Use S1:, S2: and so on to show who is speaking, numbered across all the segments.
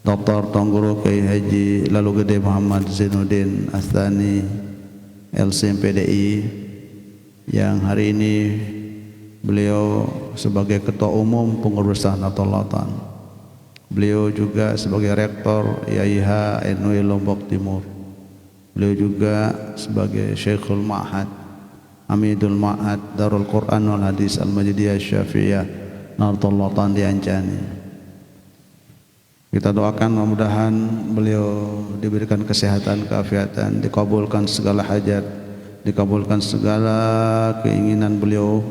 S1: Dr. Tungguru Kiai Haji Lalu Gede Muhammad Zainuddin Astani LCMPDI, yang hari ini beliau sebagai Ketua Umum Pengurus Nahdlatul Ulama. Beliau juga sebagai Rektor IAIH NUI Lombok Timur. Beliau juga sebagai Syekhul Ma'had, Amidul Ma'had Darul Quran wal Hadis Al-Majidiyah Syafi'iyah Nahdlatul Ulama di Anjani. Kita doakan mudah-mudahan beliau diberikan kesehatan, keafiatan, dikabulkan segala hajat, dikabulkan segala keinginan beliau,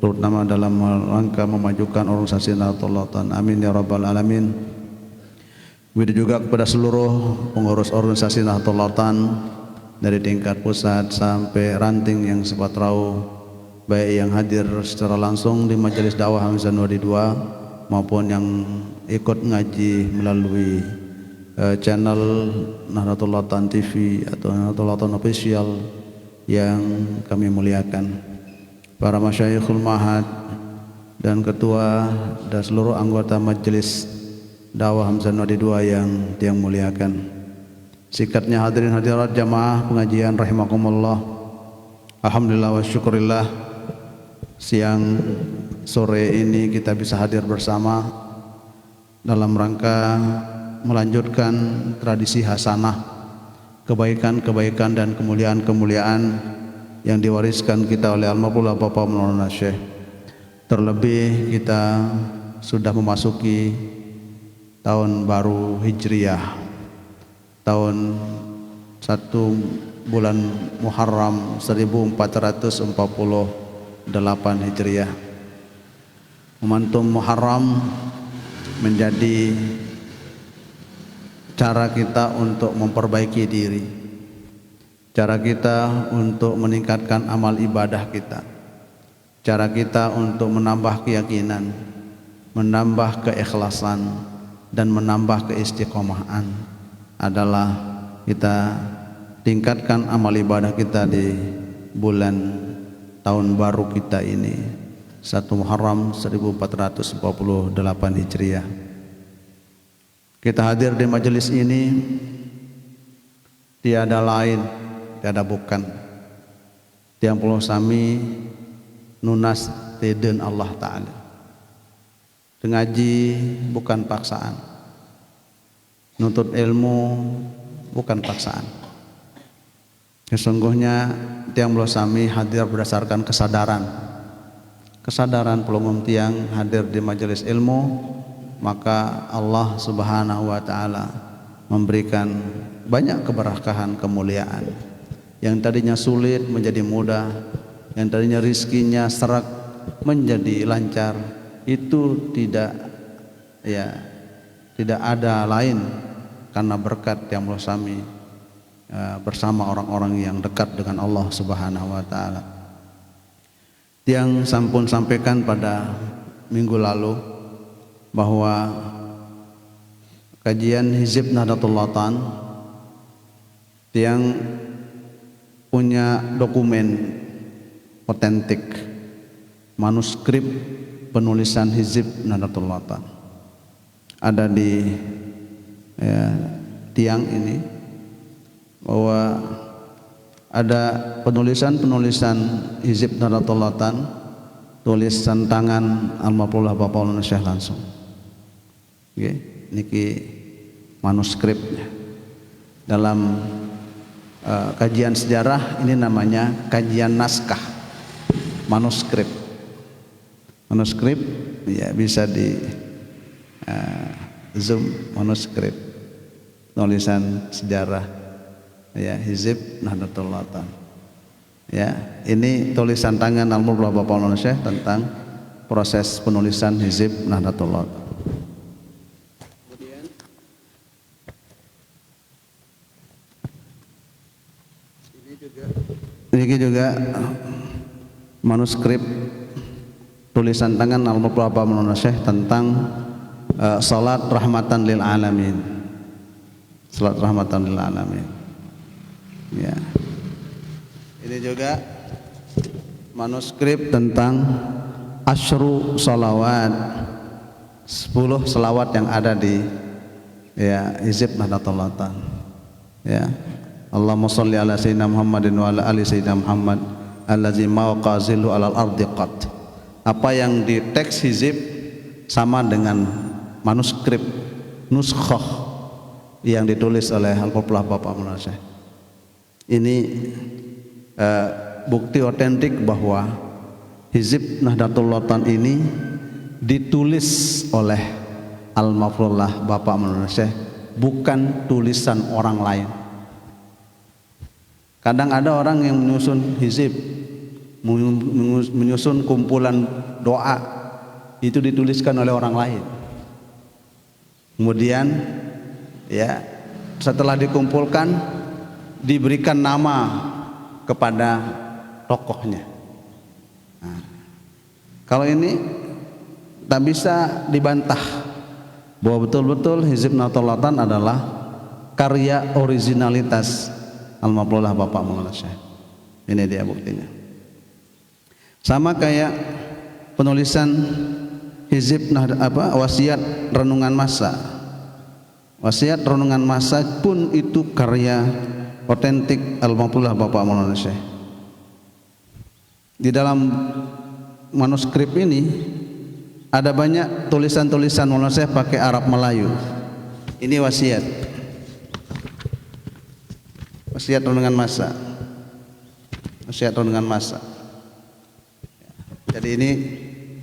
S1: terutama dalam rangka memajukan organisasi Nahdlatul Ulama. Amin ya rabbal alamin. Begitu juga kepada seluruh pengurus organisasi Nahdlatul Ulama dari tingkat pusat sampai ranting yang sepatrau, baik yang hadir secara langsung di majelis dakwah Hamzah Nuri 2 maupun yang ikut ngaji melalui channel Nahdlatul Ulama TV atau Nahdlatul Ulama Official yang kami muliakan, para masyayikhul ma'had dan ketua dan seluruh anggota majelis dakwah Hamzah Nuri 2 yang muliakan. Sikatnya hadirin hadirat jamaah pengajian rahimakumullah. Alhamdulillah wa syukurillah, siang sore ini kita bisa hadir bersama dalam rangka melanjutkan tradisi hasanah, kebaikan-kebaikan dan kemuliaan-kemuliaan yang diwariskan kita oleh almarhum Bapak Maulana Syekh. Terlebih kita sudah memasuki tahun baru Hijriyah, tahun 1 bulan Muharram 1448 Hijriyah. Momentum Muharram menjadi cara kita untuk memperbaiki diri, cara kita untuk meningkatkan amal ibadah kita, cara kita untuk menambah keyakinan, menambah keikhlasan dan menambah keistiqomahan adalah kita tingkatkan amal ibadah kita di bulan tahun baru kita ini, 1 Muharram 1448 Hijriah. Kita hadir di majelis ini tiada lain, tiada bukan, tiang pulau sami nunas teden Allah Ta'ala. Ngaji bukan paksaan, nuntut ilmu bukan paksaan. Sesungguhnya tiang pulau sami hadir berdasarkan kesadaran pelumum tiang hadir di majelis ilmu, maka Allah Subhanahu wa Ta'ala memberikan banyak keberkahan, kemuliaan. Yang tadinya sulit menjadi mudah, yang tadinya rizkinya serak menjadi lancar. Itu tidak ada lain karena berkat yang bersami bersama orang-orang yang dekat dengan Allah Subhanahu wa Ta'ala. Yang sampun sampaikan pada minggu lalu bahwa kajian Hizib Nahdlatul Ulama yang punya dokumen otentik, manuskrip penulisan Hizib Nahdlatul Ulama ada di tiang ini, bahwa ada penulisan Hizib Nahdlatul Ulama, tulisan tangan almarhum Bapak Maulana Syekh langsung. Nggih, niki manuskripnya. Dalam kajian sejarah ini namanya kajian naskah, manuskrip. Manuskrip ya bisa di zoom, manuskrip tulisan sejarah ya Hizib Nahdlatul Ulama. Ya, ini tulisan tangan almarhum Bapak Maulana Syekh tentang proses penulisan Hizib Nahdlatul Ulama. Kemudian ini juga manuskrip tulisan tangan almarhum Bapak Maulana Syekh tentang salat rahmatan lil alamin. Salat rahmatan lil alamin. Ya. Ini juga manuskrip tentang Asyru Salawat, 10 selawat yang ada di ya hizib Nahdlatul Ulama. Ya, Allahumma sholli ala sayyidina Muhammadin wa ala ali sayyidina Muhammad allazi mawqazilu alal ardi qat. Apa yang di teks hizib sama dengan manuskrip nuskhah yang ditulis oleh Al-Qur'an Bapak Maulana Syekh. Ini bukti otentik bahwa hizib Nahdlatul Ulama ini ditulis oleh Al-Mafrullah Bapak Maulana Syekh, bukan tulisan orang lain. Kadang ada orang yang menyusun hizib, menyusun kumpulan doa, itu dituliskan oleh orang lain. Kemudian ya setelah dikumpulkan diberikan nama kepada tokohnya. Nah, kalau ini tak bisa dibantah bahwa betul-betul hizib Nahdlatul Ulama adalah karya originalitas Al-Mafrullah Bapak Maulana Syekh. Ini dia buktinya. Sama kayak penulisan hizib wasiat renungan masa. Wasiat renungan masa pun itu karya otentik Al-Mafrullah Bapak Maulana Syekh. Di dalam manuskrip ini ada banyak tulisan-tulisan Maulana Syekh pakai Arab Melayu. Ini wasiat. Wasiat renungan masa. Wasiat renungan masa. Jadi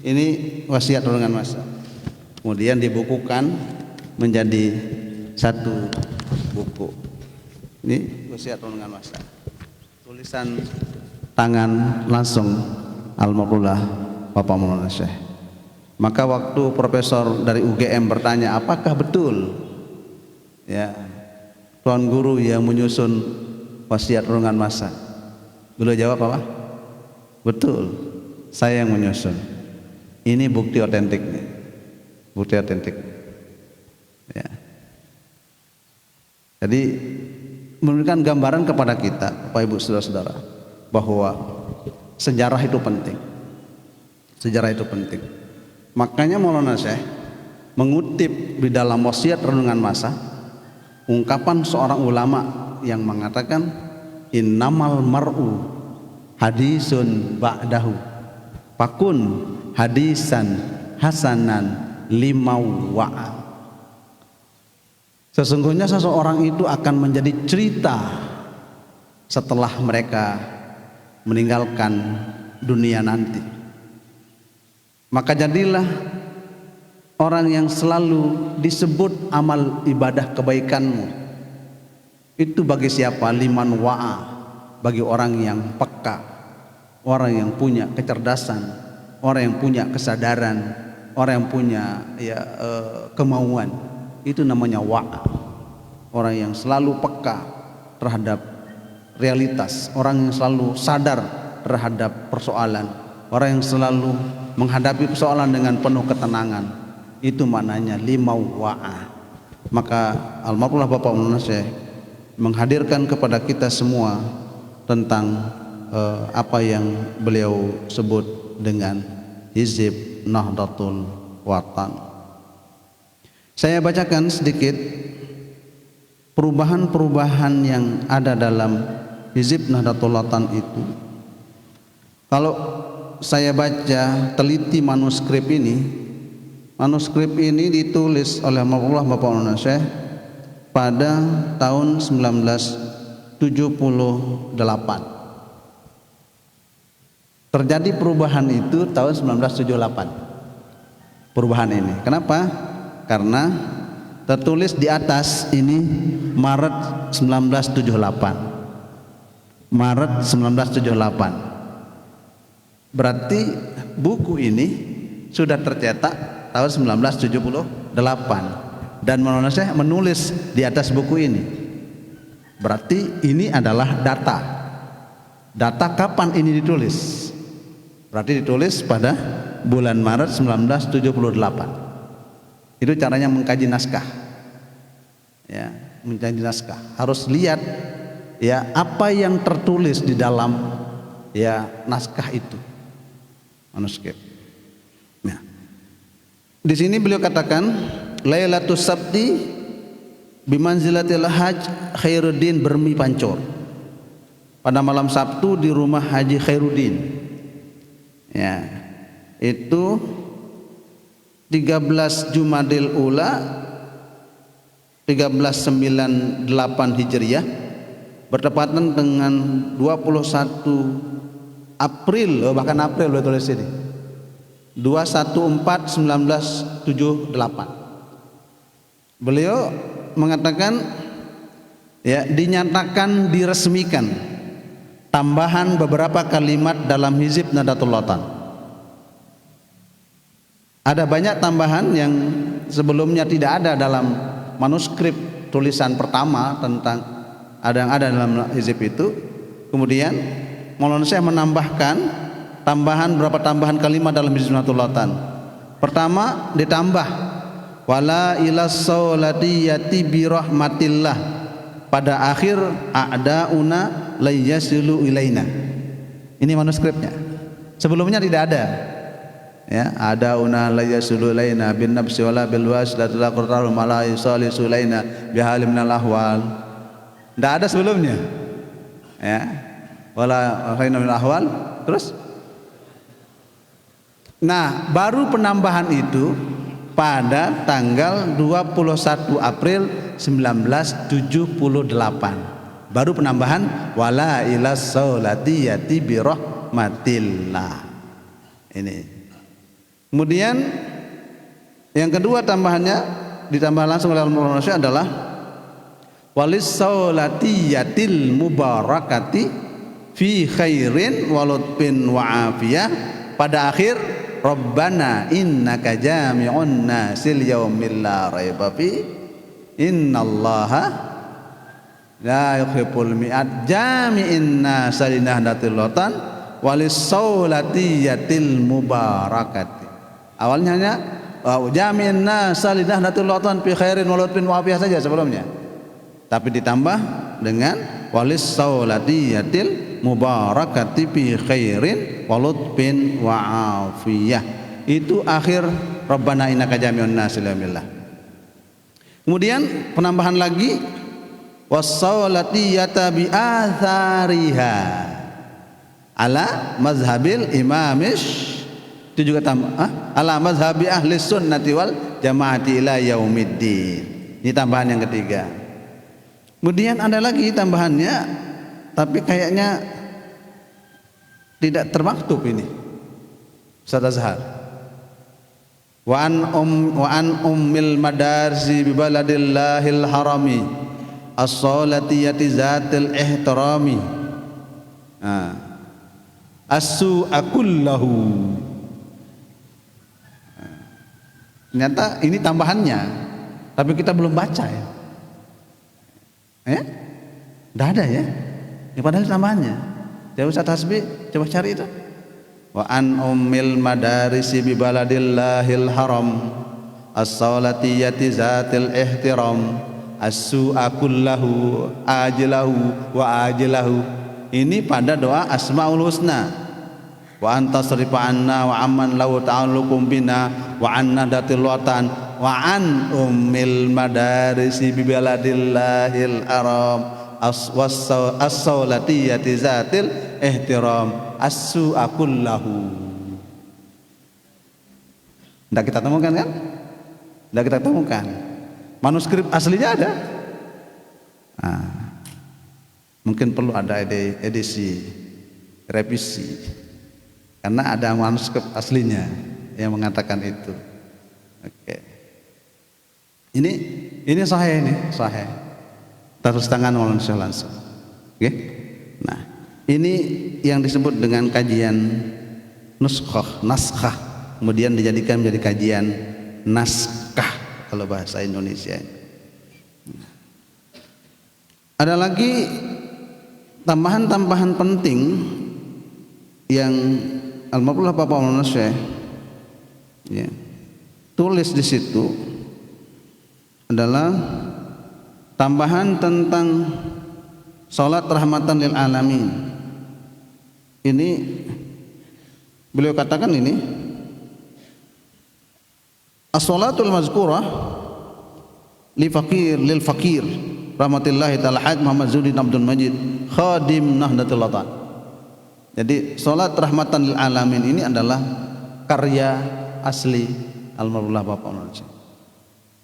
S1: ini wasiat renungan masa. Kemudian dibukukan menjadi satu buku. Ini wasiat renungan masa. Tulisan tangan langsung Al-Mafrullah Bapak Maulana Syekh. Maka waktu profesor dari UGM bertanya, apakah betul ya tuan guru yang menyusun wasiat renungan masa? Beliau jawab apa? Betul, saya yang menyusun. Ini bukti otentik nih, bukti otentik. Ya. Jadi memberikan gambaran kepada kita, Bapak Ibu saudara-saudara, bahwa sejarah itu penting. Sejarah itu penting. Makanya Maulana Syekh mengutip di dalam wasiat renungan masa ungkapan seorang ulama yang mengatakan innamal mar'u hadisun ba'dahu fakun hadisan hasanan limawa'a. Sesungguhnya seseorang itu akan menjadi cerita setelah mereka meninggalkan dunia nanti. Maka jadilah orang yang selalu disebut amal ibadah kebaikanmu itu bagi siapa? Liman wa'a, bagi orang yang peka, orang yang punya kecerdasan, orang yang punya kesadaran, orang yang punya kemauan. Itu namanya wa'a. Orang yang selalu peka terhadap realitas, orang yang selalu sadar terhadap persoalan, orang yang selalu menghadapi persoalan dengan penuh ketenangan. Itu maknanya limawa'a. Maka Al-Mafrullah Bapak Maulana Syekh menghadirkan kepada kita semua tentang apa yang beliau sebut dengan hizib Nahdlatul Ulama. Saya bacakan sedikit perubahan-perubahan yang ada dalam hizib Nahdlatul Ulama itu. Kalau saya baca teliti manuskrip ini ditulis oleh Mafrullah Bapak Maulana Syekh pada tahun 1978. Terjadi perubahan itu tahun 1978. Perubahan ini. Kenapa? Karena tertulis di atas ini Maret 1978. Maret 1978. Berarti buku ini sudah tercetak tahun 1978 dan Maulana Syekh menulis di atas buku ini. Berarti ini adalah data kapan ini ditulis. Berarti ditulis pada bulan Maret 1978. Itu caranya mengkaji naskah. Ya, mengkaji naskah harus lihat ya apa yang tertulis di dalam ya naskah itu. Manuskrip. Nah, di sini beliau katakan Lailatul Sabti bimanzilatil haj Khairuddin Bermi Pancor. Pada malam Sabtu di rumah Haji Khairuddin. Ya. Itu 13 Jumadil Ula 1398 Hijriah bertepatan dengan 21 April, bahkan April lo tulis ini 214/1978. Beliau mengatakan ya, dinyatakan diresmikan tambahan beberapa kalimat dalam hizib Nahdlatul Ulama. Ada banyak tambahan yang sebelumnya tidak ada dalam manuskrip tulisan pertama tentang yang ada dalam hizib itu. Kemudian Maulana Syekh menambahkan beberapa tambahan kalimat dalam hizib Nahdlatul Ulama. Pertama ditambah wala ilas saulatiyati bi rahmatillah, pada akhir a'dauna layasilu ilaina. Ini manuskripnya. Sebelumnya tidak ada. Ya, a'dauna layasilu ilaina bin nafsi wala bil wasilati la qurrul malai salisu ilaina bihalim minal ahwal. Tidak ada sebelumnya. Ya. Wala khaina minal ahwal. Terus nah, baru penambahan itu pada tanggal 21 April 1978. Baru penambahan wala ilas saulatiyati bi rahmatillah. Ini. Kemudian yang kedua tambahannya ditambah langsung oleh Maulana Syekh adalah walis saulatiyatil mubarakati fi khairin walutfin wa afiyah, pada akhir Rabbana innaka jami'un nasil yaumil la raiba fi innallaha la yuhibbul mi'ad jami'in nasal nahdlatul watan walis saulatiyatil mubarakati. Awalnya hanya jami'in nasal nahdlatul watan fi khairin walutfin wa afiyah saja sebelumnya, tapi ditambah dengan walis saulatiyatil mubarakati fi khairin walutfin wa afiyah. Itu akhir Rabbana innaka jami'un nas ila. Kemudian penambahan lagi wasaulatiyata bi athariha ala mazhabil imamish. Itu juga tambah ala mazhabi ahli sunnati wal jamaati ila yaumiddin. Ini tambahan yang ketiga. Kemudian ada lagi tambahannya, tapi kayaknya tidak termaktub ini. Ustaz Azhar. Wa an ummil madarsi bi baladillahil harami as-salatiyati zatil ihtirami. As-su'a kullahu. Ternyata ini tambahannya, tapi kita belum baca ya. Tidak ada ya. Ini padahal tambahannya. Coba Ustaz Hasbi, coba cari itu. Wa an ummil madarisi bi baladillahil haram as-salatiyati zatil ihtiram as-su'a kullahu ajlahu wa ajlahu. Ini pada doa Asmaul Husna. Wa antasrifa anna wa amman lahu ta'alluqum bina wa anna datil watan wa an ummil madarisi bi baladillahil haram as-saulatiyati zatil ihtiram as-su'a kullahu. Tidak kita temukan kan? Tidak kita temukan. Manuskrip aslinya ada. Mungkin perlu ada edisi, revisi, karena ada manuskrip aslinya yang mengatakan itu. Oke. Ini sahih, terus tangan Maulana Syekh langsung. Oke. Nah, ini yang disebut dengan kajian naskah, kemudian dijadikan menjadi kajian naskah kalau bahasa Indonesia. Ada lagi tambahan-tambahan penting yang almarhum Bapak Maulana Syekh ya, tulis di situ adalah tambahan tentang salat rahmatan lil alamin. Ini beliau katakan ini as-salatul mazkurah lil fakir rahmatillahi taala Haj Muhammad Zuddin Abdul Majid khadim Nahdlatul Ulama. Jadi salat rahmatan lil alamin ini adalah karya asli almarhum Bapak Indonesia.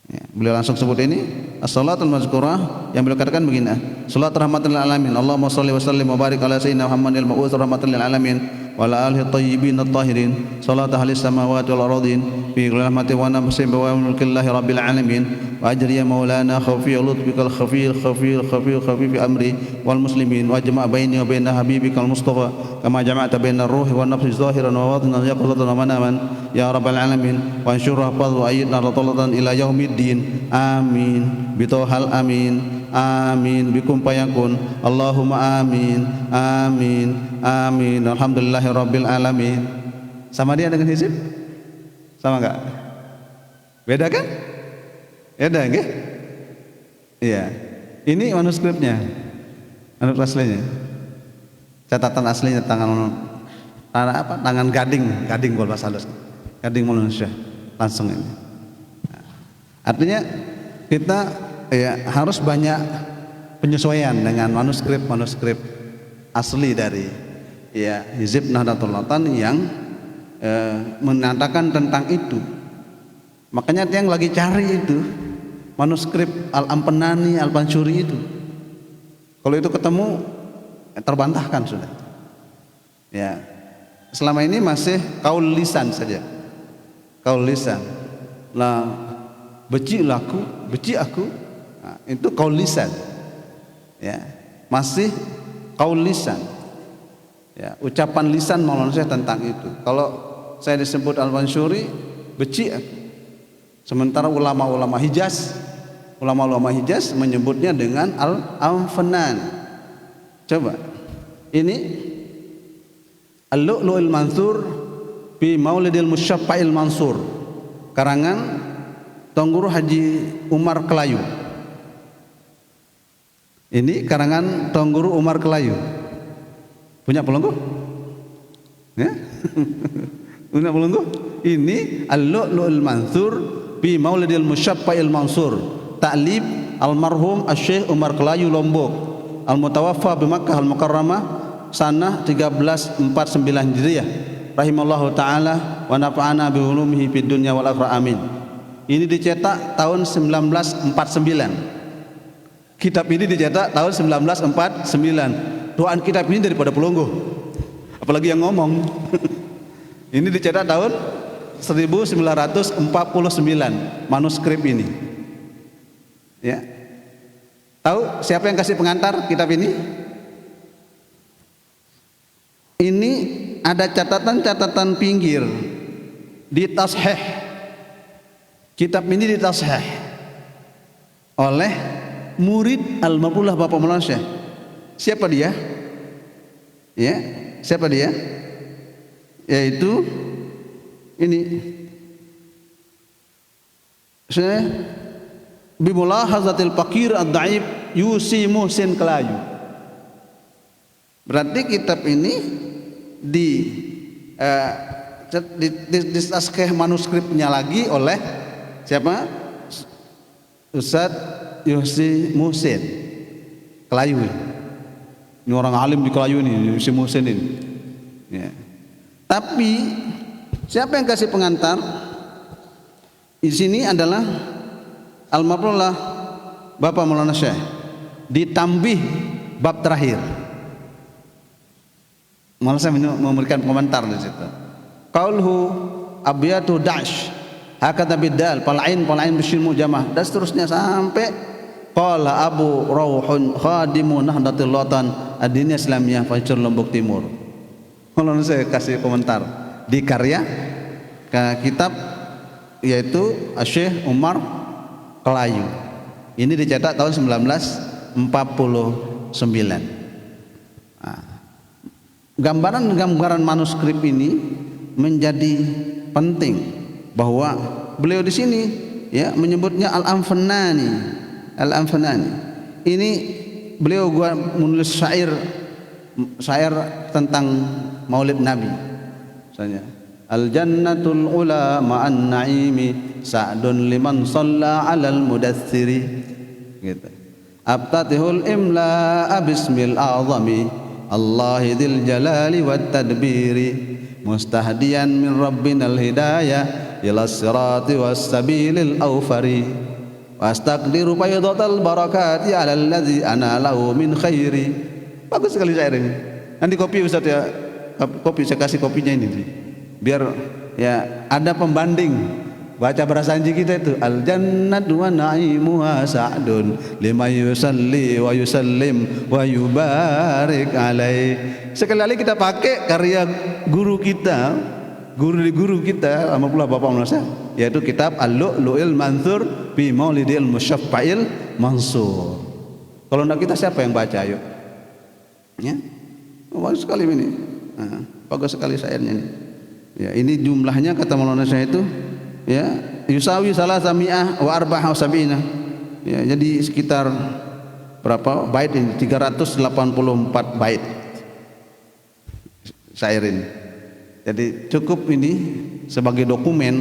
S1: Ya, beliau langsung sebut ini as-salatul mazkurah, yang beliau katakan begini, salat rahmatan lil alamin, Allahumma shalli wa sallim wa barik ala sayyidina Muhammadil mab'uts rahmatan lil alamin wa ala alihi thayyibin at-tahirin, salat ahli samawati wal ardin fi rahmati wa nafsin wa mulkillahi rabbil alamin, wa ajri ya maulana khafi lutfikal khafir fi amri wal muslimin, wa jama' baini wa baina habibikal mustafa kama jama'ta baina ar-ruhi wan nafsi zahiran wa batinan yaqzatan wa manaman ya rabbal alamin, wa anshur rahfaz wa ayyidna radallatan ila yaumiddin amin bitohal amin amin bikum payakun Allahumma amin amin amin alhamdulillahi rabbil alamin. Sama dia dengan hizib? Sama enggak? Beda kan? Beda enggak? Iya. Ini manuskripnya, manuskrip aslinya, catatan aslinya tangan apa? Tangan gading kalau bahasa halus, gading manusia langsung ini. Artinya kita ya harus banyak penyesuaian dengan manuskrip asli dari ya Hizib Nahdlatul Ulama yang menandakan tentang itu. Makanya yang lagi cari itu manuskrip Al-Ampenani, Al-Pansyuri itu. Kalau itu ketemu terbantahkan sudah. Ya. Selama ini masih kaul lisan saja. Kaul lisan. Lah benci aku. Nah, itu kaul lisan. Ya. Masih kaul lisan. Ya, ucapan lisan Maulana Syekh tentang itu. Kalau saya disebut Al-Pansyuri, benci aku. Sementara ulama-ulama Hijaz menyebutnya dengan Al-Amfanan. Coba. Ini Al-Lu'lu'il Mansur fi Maulidil Musyaffa'il Mansur. Karangan Tungguru Haji Umar Kelayu. Ini karangan Tungguru Umar Kelayu. Punya pelenggu? Ya? Punya pelenggu? Ini Al-Lu'lu'il Mansur fi Maulidil Musyaffa'il Mansur. Ta'lib almarhum Asy-Syaikh Umar Kelayu Lombok. Al-Mutawaffa bi Makkah Al-Mukarramah sanah 1349 Hijriah. Rahimallahu taala wa nafa'ana bi ulumihi fid dunya wal akhirah amin. Ini dicetak tahun 1949. Kitab ini dicetak tahun 1949. Doaan kitab ini daripada pelungguh, apalagi yang ngomong. Ini dicetak tahun 1949 manuskrip ini. Ya. Tahu siapa yang kasih pengantar kitab ini? Ini ada catatan-catatan pinggir di tasheh. Kitab ini ditasheh oleh murid Al-Mabullah Bapak Maulana Syekh. Siapa dia? Ya, siapa dia? Yaitu ini Syekh bimulahazatil fakir ad-dhaif Yusi Muhsin Kelayu. Berarti kitab ini di taskeh manuskripnya lagi oleh siapa? Ustaz Yusi Muhsin Kelayu. Ini orang alim di Kelayu ini, Yusi Muhsin ini. Ya. Tapi siapa yang kasih pengantar? Di sini adalah Al-Mabullah Bapak Maulana Syekh. Ditambih bab terakhir. Malah saya memberikan komentar di situ. Qaulhu abiyatu dash hakata bidal palain bisyil mujamah dan seterusnya sampai qala Abu Rauhun khadimu Nahdlatul Ulama ad-Diniyah Islamiyah Fajr Lombok Timur. Kalau saya kasih komentar di karya ke kitab yaitu Syekh Umar Kelayu. Ini dicetak tahun 1949. Nah, gambaran manuskrip ini menjadi penting bahwa beliau di sini ya menyebutnya Al-Amfanani. Ini beliau menulis syair tentang Maulid Nabi. Misalnya Al-Jannatul Ula ma'an na'imi sa'dun liman shalla 'alal mudaththiri gitu. Abtatihul imla bismil azami Allahi dzil jalali wat tadbiri mustahdiyan min rabbinal hidayah ila sirati was sabilil awfari wastaqdiru faydatal barakati 'alal ladzi ana lahu min khairi. Bagus sekali syair ini. Nanti kopi Ustaz ya, kopi saya kasih kopinya ini biar ya ada pembanding. Baca berasanji kita itu al jannatu wa na'imuha sa'dun liman yusalli wa yusallim wa yubarik alaih. Sekali-kali kita pakai karya guru kita, guru kita alhamdulillah Bapak Maulana, yaitu kitab Al-Lu'lu'il Mansur fi Maulidil Musyaffa'il Mansur. Kalau enggak kita siapa yang baca, ayo? Ya. Bagus sekali ini. Nah, bagus sekali syairnya ini. Ya, ini jumlahnya kata Maulana saya itu ya yusawi salasami'ah wa arba'ah wa sab'ina. Ya, jadi sekitar berapa bait ini? 384 bait syair ini. Jadi cukup ini sebagai dokumen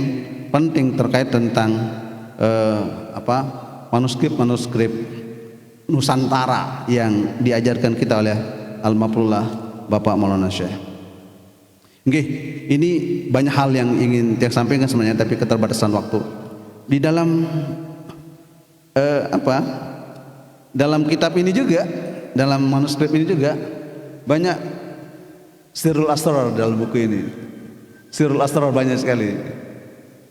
S1: penting terkait tentang manuskrip Nusantara yang diajarkan kita oleh Almarhumullah Bapak Maulana Syekh. Oke, ini banyak hal yang ingin saya sampaikan sebenarnya, tapi keterbatasan waktu. Di dalam dalam kitab ini juga, dalam manuskrip ini juga banyak sirrul asrar dalam buku ini. Sirrul asrar banyak sekali.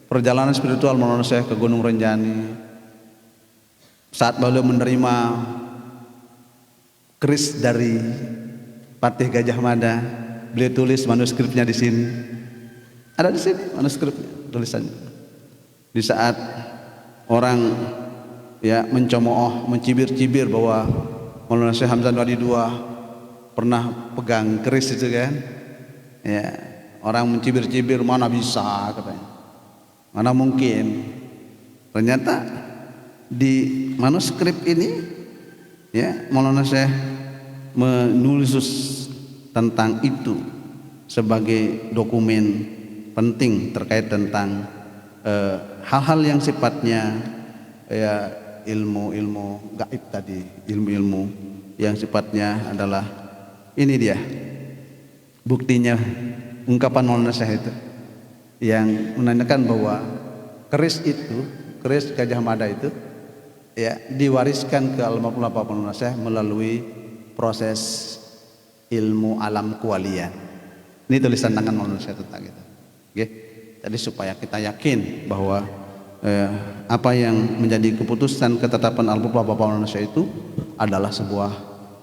S1: Perjalanan spiritual Maulana Syekh ke Gunung Renjani saat beliau menerima keris dari Patih Gajah Mada. Beliau tulis manuskripnya di sini. Ada di sini manuskripnya, tulisannya. Di saat orang ya mencemooh, mencibir-cibir bahwa Maulana Syekh Hamzah Wadi II pernah pegang keris itu kan. Ya, orang mencibir-cibir, mana bisa katanya. Mana mungkin. Ternyata di manuskrip ini ya Maulana Syekh menulis tentang itu sebagai dokumen penting terkait tentang hal-hal yang sifatnya ya ilmu-ilmu gaib tadi, ilmu-ilmu yang sifatnya adalah ini dia buktinya ungkapan Maulana Syekh itu yang menandakan bahwa keris Gajah Mada itu ya diwariskan ke almarhum Bapak Maulana Syekh melalui proses ilmu alam kualian. Ini tulisan tangan Maulana Syekh tentang itu. Oke. Jadi supaya kita yakin bahwa apa yang menjadi keputusan ketetapan almarhum Bapak Maulana Syekh itu adalah sebuah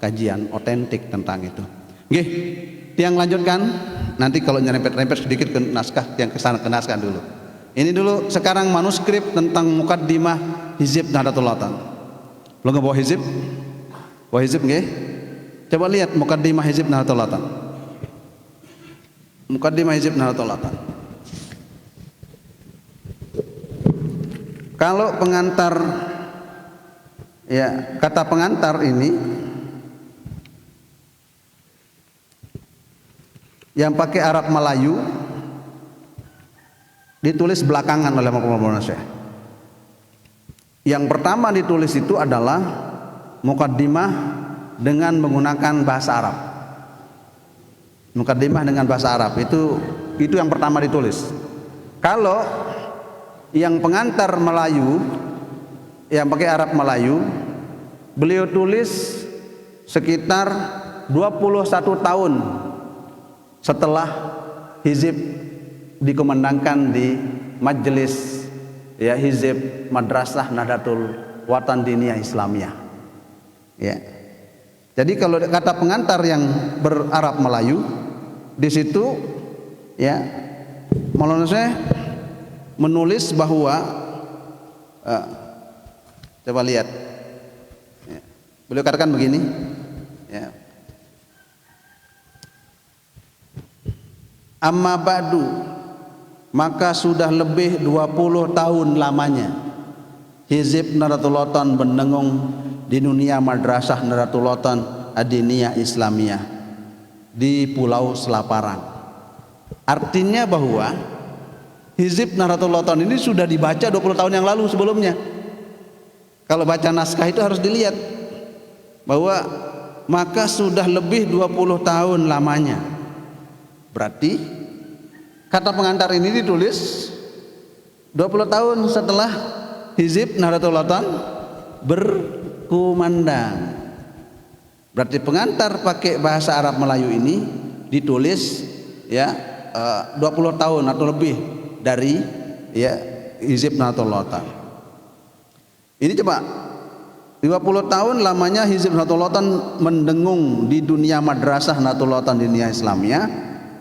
S1: kajian otentik tentang itu. Oke. Tiang lanjutkan. Nanti kalau nyerempet-rempet sedikit ke naskah, yang kesana ke naskah dulu. Ini dulu sekarang manuskrip tentang mukaddimah Hizib Nahdlatul Ulama. Lo nggak bawa hizib? Bawa hizib nggih? Coba lihat mukaddimah Hizib Nahdlatul Ulama. Mukaddimah Hizib Nahdlatul Ulama. Kalau pengantar ya, kata pengantar ini yang pakai Arab Melayu ditulis belakangan oleh Maulana Syekh. Yang pertama ditulis itu adalah mukaddimah dengan menggunakan bahasa Arab. Mukaddimah dengan bahasa Arab itu yang pertama ditulis. Kalau yang pengantar Melayu yang pakai Arab Melayu, beliau tulis sekitar 21 tahun setelah hizib dikumandangkan di majelis ya hizib Madrasah Nahdlatul Watan Diniyah Islamiyah. Ya. Jadi kalau kata pengantar yang berarab Melayu di situ ya Maulana Syekh menulis bahwa coba lihat ya, beliau katakan begini ya, amma ba'du, maka sudah lebih 20 tahun lamanya Hizib Nahdlatul Watan mendengung di dunia Madrasah Nahdlatul Watan Adiniyah Islamiyah di Pulau Selaparang. Artinya bahwa Hizib Nahdlatul Ulama ini sudah dibaca 20 tahun yang lalu sebelumnya. Kalau baca naskah itu harus dilihat bahwa maka sudah lebih 20 tahun lamanya. Berarti kata pengantar ini ditulis 20 tahun setelah Hizib Nahdlatul Ulama berkumandang. Berarti pengantar pakai bahasa Arab Melayu ini ditulis ya 20 tahun atau lebih dari ya Hizib Nahdlatul Ulama. Ini coba 50 tahun lamanya Hizib Nahdlatul Ulama mendengung di dunia madrasah Nahdlatul Ulama di dunia Islamia.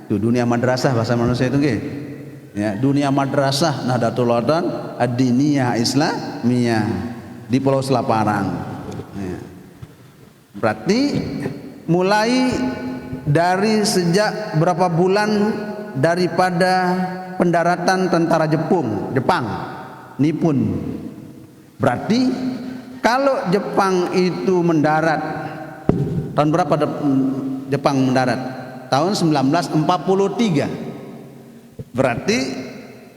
S1: Itu dunia madrasah bahasa manusia itu nggih. Ya, dunia madrasah Nahdlatul Ulama ad-diniyah Islamiyah di Pulau Selaparang. Ya. Berarti mulai dari sejak berapa bulan daripada pendaratan tentara Jepang Nippon. Berarti kalau Jepang itu mendarat tahun berapa Jepang mendarat? Tahun 1943. Berarti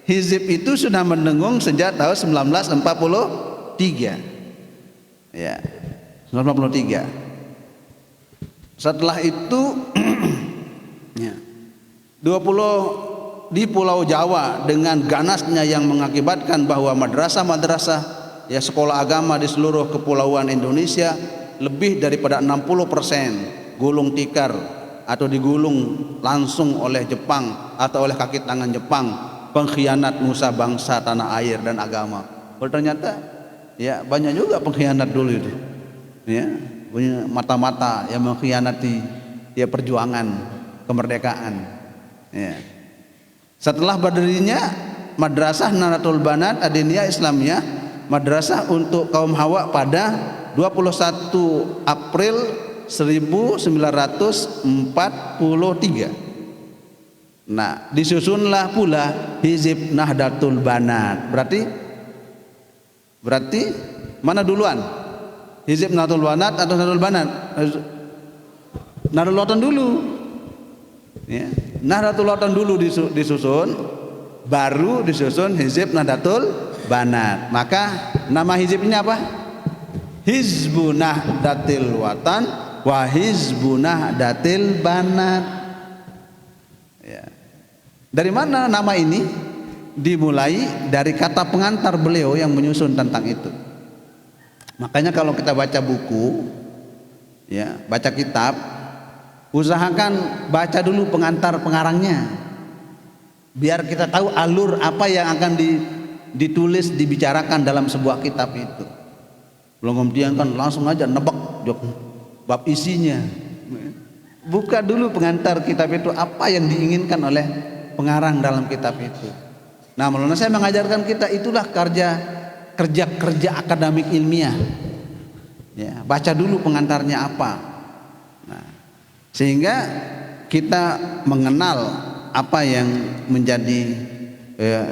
S1: Hizib itu sudah mendengung sejak tahun 1943. Ya, 1943. Setelah itu ya, 20 di Pulau Jawa dengan ganasnya yang mengakibatkan bahwa madrasah-madrasah ya sekolah agama di seluruh kepulauan Indonesia lebih daripada 60% gulung tikar atau digulung langsung oleh Jepang atau oleh kaki tangan Jepang, pengkhianat nusa bangsa, tanah air dan agama. Ternyata ya banyak juga pengkhianat dulu itu. Ya, punya mata-mata yang mengkhianati ya perjuangan kemerdekaan. Ya. Setelah berdirinya Madrasah Nahdlatul Banat Ad-Diniyah Islamiyah, madrasah untuk kaum hawa pada 21 April 1943. Nah, disusunlah pula Hizib Nahdlatul Banat. Berarti mana duluan? Hizib Nahdlatul Banat atau Nahdlatul Banat? Nahdlatul Ulama dulu. Ya. Nahdlatul Ulama dulu disusun, baru disusun Hizib Nahdlatul Banat. Maka nama hizibnya apa? Hizbu Nahdlatil Watan wa Hizbu Nahdlatil Banat. Ya. Dari mana nama ini? Dimulai dari kata pengantar beliau yang menyusun tentang itu. Makanya kalau kita baca buku, ya, baca kitab, usahakan baca dulu pengantar pengarangnya, biar kita tahu alur apa yang akan ditulis, dibicarakan dalam sebuah kitab itu. Belum kemudian kan langsung aja nebak bab isinya. Buka dulu pengantar kitab itu apa yang diinginkan oleh pengarang dalam kitab itu. Nah, Maulana saya mengajarkan kita itulah kerja akademik ilmiah. Ya, baca dulu pengantarnya apa. Nah, sehingga kita mengenal apa yang menjadi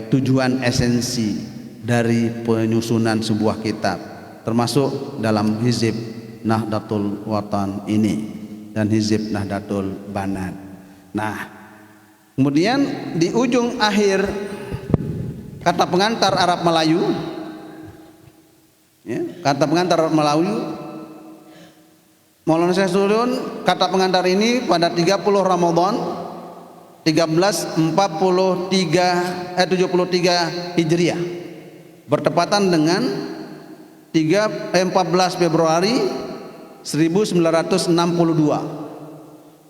S1: tujuan esensi dari penyusunan sebuah kitab, termasuk dalam Hizib Nahdlatul Watan ini dan Hizib Nahdlatul Banat. Nah, kemudian di ujung akhir kata pengantar Arab Melayu, ya, kata pengantar Arab Melayu, Maulana Syekh Sudun kata pengantar ini pada 30 Ramadan 73 Hijriah, bertepatan dengan 14 Februari 1962.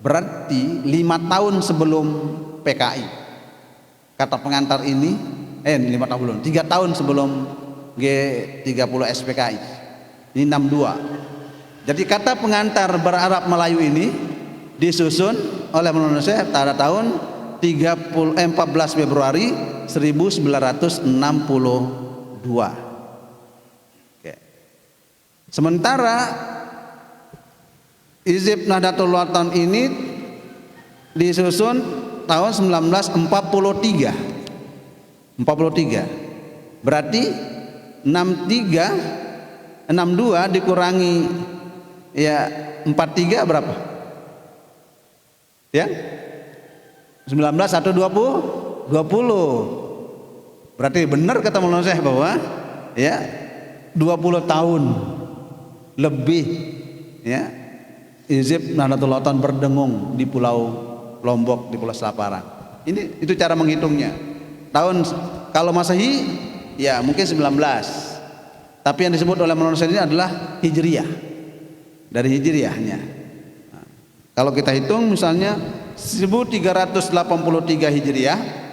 S1: Berarti 5 tahun sebelum PKI. Kata pengantar ini 5 tahun belum, 3 tahun sebelum G30 SPKI. Ini 62. Jadi kata pengantar berarab Melayu ini disusun oleh Maulana Syekh pada tahun 14 Februari 1962. Oke. Sementara Hizib Nahdlatul Watan ini disusun tahun 1943. 43. Berarti 62 dikurangi ya 43 berapa? Ya. 19 atau 20? Berarti benar kata Maulana Syekh bahwa ya 20 tahun lebih ya Hizib Nahdlatul Ulama berdengung di Pulau Lombok, di Pulau Selaparang. Itu cara menghitungnya. Tahun kalau Masehi ya mungkin 19. Tapi yang disebut oleh Maulana Syekh ini adalah Hijriyah. Dari Hijriyahnya. Nah, kalau kita hitung misalnya 1383 Hijriyah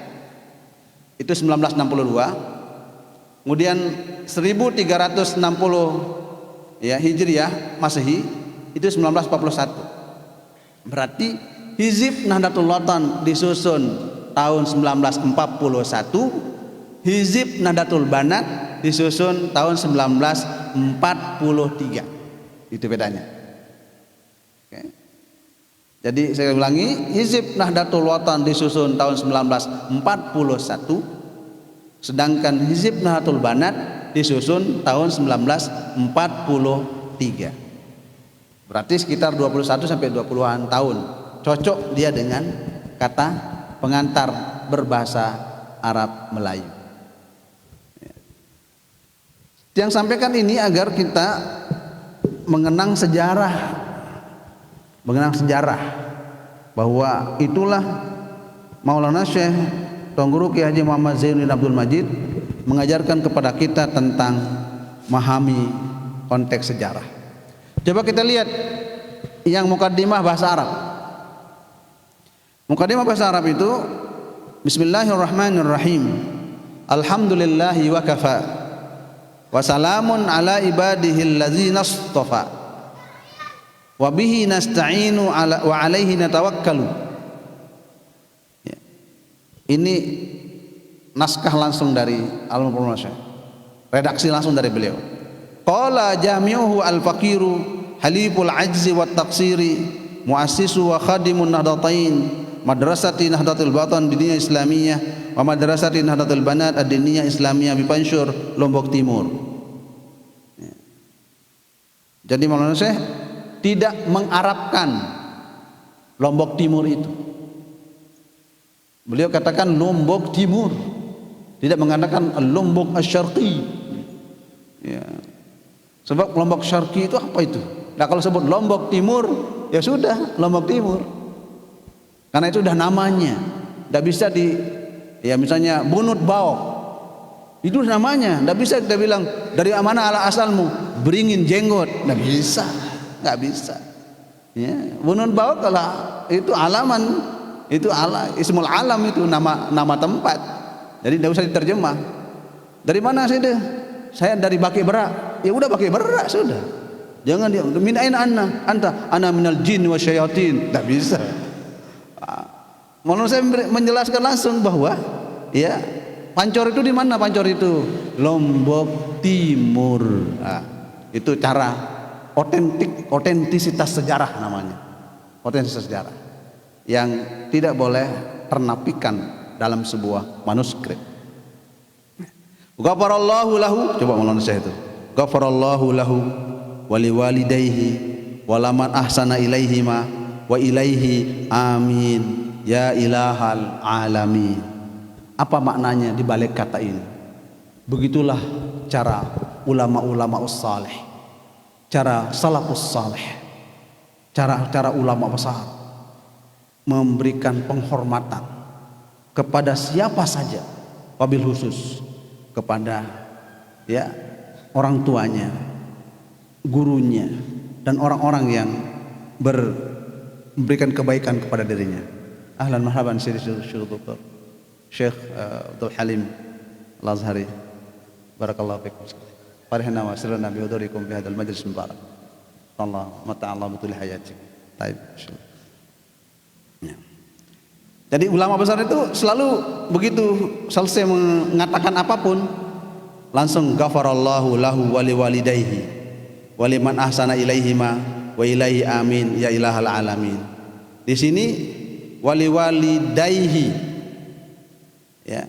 S1: itu 1962. Kemudian 1360 ya Hijriyah Masehi itu 1941. Berarti Hizib Nahdlatul Ulama disusun tahun 1941, Hizib Nahdlatul Banat disusun tahun 1943. Itu bedanya. Oke. Jadi saya ulangi, Hizib Nahdlatul Ulama disusun tahun 1941, sedangkan Hizib Nahdlatul Banat disusun tahun 1943. Berarti sekitar 21 sampai 20-an tahun. Cocok dia dengan kata pengantar berbahasa Arab Melayu. Yang sampaikan ini agar kita mengenang sejarah bahwa itulah Maulana Syekh Tuan Guru Kiai Haji Muhammad Zainuddin Abdul Majid mengajarkan kepada kita tentang memahami konteks sejarah. Coba kita lihat yang mukaddimah bahasa Arab. Mukaddimah bahasa Arab itu Bismillahirrahmanirrahim. Alhamdulillahi wa kafa. Wa salamun ala ibadihi allazina istafa. Wa bihi nasta'inu wa alaihi natawakkalu. Ya. Ini naskah langsung dari Al-Mu'min. Redaksi langsung dari beliau. Qala jami'uhu al-faqiru haliful ajzi wat taqsiri muassisu wa khadimun nahdlatain madrasati Nahdlatul Batan Diniyah Islamiyah wa madrasati Nahdlatul Banat Ad-Diniyah Islamiyah Bipansyur Lombok Timur. Ya. Jadi Maulana Syekh tidak mengarabkan Lombok Timur itu. Beliau katakan Lombok Timur, tidak mengatakan Lombok Asy-Syarqi. Ya. Sebab Lombok Syarqi itu apa itu? Nah kalau sebut Lombok Timur, ya sudah Lombok Timur. Karena itu sudah namanya. Tidak bisa ya misalnya Bunut Baok. Itu namanya. Tidak bisa kita bilang dari mana ala asalmu? Beringin jenggot. Tidak bisa. Nggak bisa. Ya, Bunut Baok kalau itu alaman, itu ismul alam, itu nama tempat. Jadi tidak usah diterjemah. Dari mana sih deh? Saya dari Baki Berak. Ya udah Baki Berak sudah. Jangan dia min aina ana minal jin wa syayatin. Tak bisa. Maulana saya menjelaskan langsung bahwa ya Pancor itu di mana? Pancor itu Lombok Timur. Nah, itu cara otentisitas sejarah namanya. Otentisitas sejarah yang tidak boleh ternafikan dalam sebuah manuskrip. Ghafarallahu lahu, coba Maulana Syekh itu. Ghafarallahu lahu wa liwalidayhi wa laman ahsana ilaihima wa ilaihi amin ya ilahal alamin. Apa maknanya di balik kata ini? Begitulah cara ulama-ulama saleh, cara salafus saleh, cara ulama besar memberikan penghormatan kepada siapa saja, wabil khusus kepada ya orang tuanya, gurunya, dan orang-orang yang memberikan kebaikan kepada dirinya. Ahlan marhaban Syekh Dr. Syekh Abdul Halim Al-Azhari. Barakallahu fikum. Farihna wa sirrana bi hudurikum fi hadzal majlis mubarak. Allah mata'allah betul hayati. Baik. Ya. Jadi ulama besar itu selalu begitu selesai mengatakan apapun langsung ghafarallahu lahu wa liwalidayhi wa liman ahsana ilaihima wa ilaihi amin ya ilahal alamin. Di sini waliwalidayhi ya.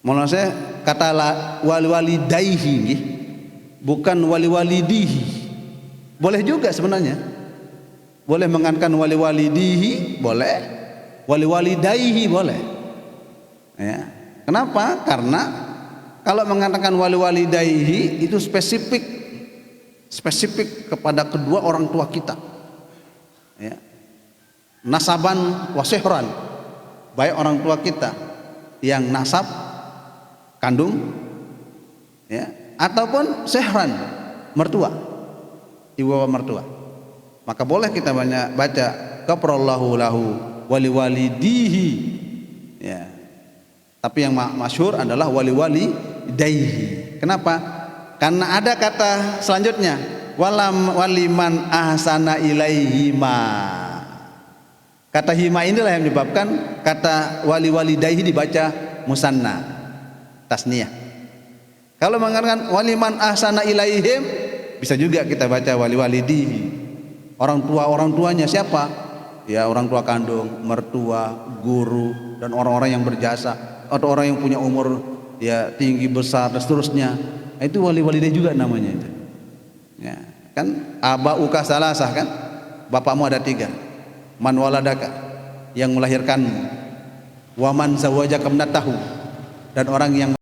S1: Maulana saya kata waliwalidayhi bukan waliwalidihi. Boleh juga sebenarnya. Boleh mengatakan waliwalidihi boleh, waliwalidayhi boleh. Ya. Kenapa? Karena kalau mengatakan wali walidayhi itu spesifik kepada kedua orang tua kita, ya. Nasaban wasihran, baik orang tua kita yang nasab kandung, ya, ataupun sihran, mertua, ibu bapak mertua. Maka boleh kita banyak baca kaprallahu lahu wali walidihi, ya. Tapi yang masyhur adalah wali walidayhi. Kenapa? Karena ada kata selanjutnya, waliman ahsana ilaihima. Kata hima inilah yang menyebabkan kata wali walidayhi dibaca musanna, tasniyah. Kalau mengatakan waliman ahsana ilaihim, bisa juga kita baca wali walidihi. Orang tuanya siapa? Ya, orang tua kandung, mertua, guru, dan orang-orang yang berjasa, atau orang yang punya umur ya tinggi besar dan seterusnya. Itu wali walidayhi juga namanya itu. Ya, kan abauka salasah, kan? Bapakmu ada 3. Man waladaka, yang melahirkanmu, waman zawajaka minatahu, dan orang yang